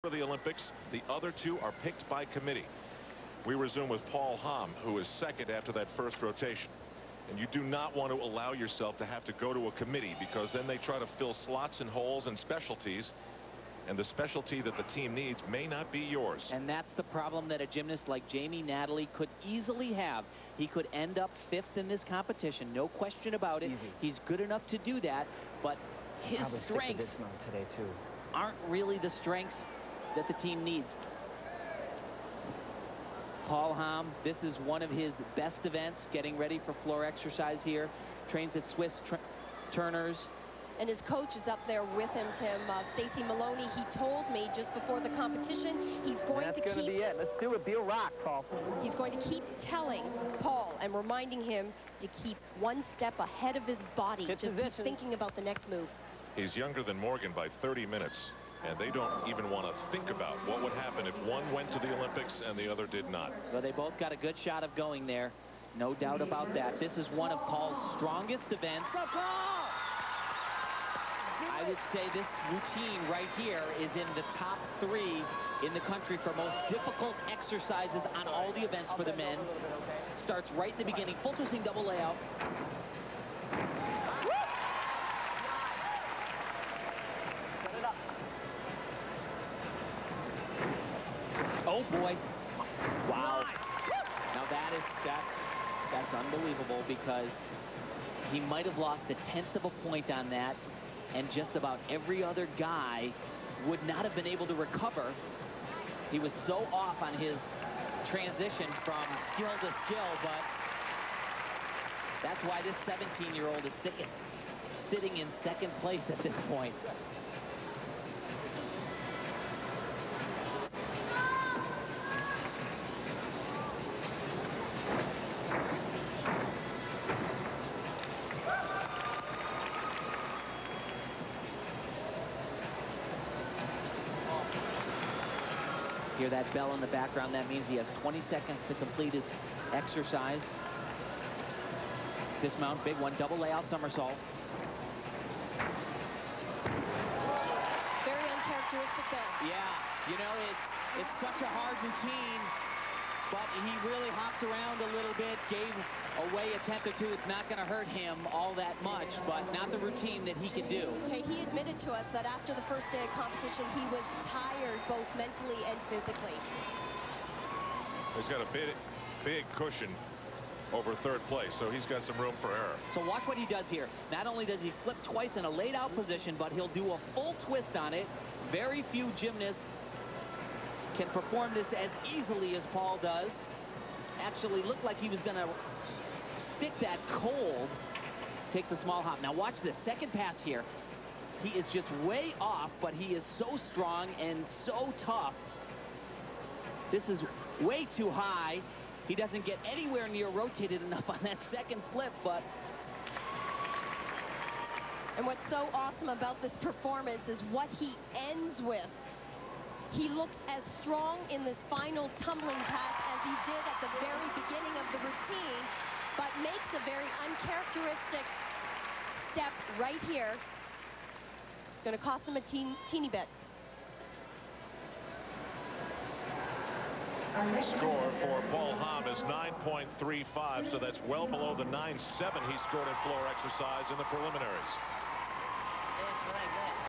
for the Olympics. The other 2 are picked by committee. We resume with Paul Hamm, who is second after that first rotation. And you do not want to allow yourself to have to go to a committee, because then they try to fill slots and holes and specialties. And the specialty that the team needs may not be yours. And that's the problem that a gymnast like Jamie Natalie could easily have. He could end up 5th in this competition, no question about it. Easy. He's good enough to do that, but his strengths today too aren't really the strengths that the team needs. Paul Hamm, this is one of his best events, getting ready for floor exercise here. Trains at Swiss Turners. And his coach is up there with him, Tim. Stacy Maloney, he told me just before the competition, he's going to keep... That's going to be it. Let's do it. Be a rock, Paul. He's going to keep telling Paul and reminding him to keep one step ahead of his body. Just keep thinking about the next move. He's younger than Morgan by 30 minutes. And they don't even want to think about what would happen if one went to the Olympics and the other did not. So they both got a good shot of going there. No doubt about that. This is one of Paul's strongest events. I would say this routine right here is in the top 3 in the country for most difficult exercises on all the events for the men. Starts right in the beginning. Full twisting double layout. Oh boy. Wow. Now that's unbelievable, because he might have lost a 1/10 of a point on that. And just about every other guy would not have been able to recover. He was so off on his transition from skill to skill, but that's why this 17-year-old is sitting in 2nd place at this point. Hear that bell in the background? That means he has 20 seconds to complete his exercise. Dismount, big one, double layout somersault. Very uncharacteristic there. Yeah, you know, it's such a hard routine, but he really hopped around a little bit, gave away a 1/10 or 2. It's not going to hurt him all that much, but not the routine that he can do. Hey, he admitted to us that after the first day of competition, he was tired both mentally and physically. He's got a big cushion over 3rd place, so he's got some room for error. So watch what he does here. Not only does he flip twice in a laid out position, but he'll do a full twist on it. Very few gymnasts can perform this as easily as Paul does. Actually looked like he was going to stick that cold. Takes a small hop. Now watch this 2nd pass here. He is just way off, but he is so strong and so tough. This is way too high. He doesn't get anywhere near rotated enough on that 2nd flip, but... And what's so awesome about this performance is what he ends with. He looks as strong in this final tumbling pass as he did at the very beginning of the routine, but makes a very uncharacteristic step right here. It's going to cost him a teeny bit. Score for Paul Hamm is 9.35, so that's well below the 9.7 he scored in floor exercise in the preliminaries.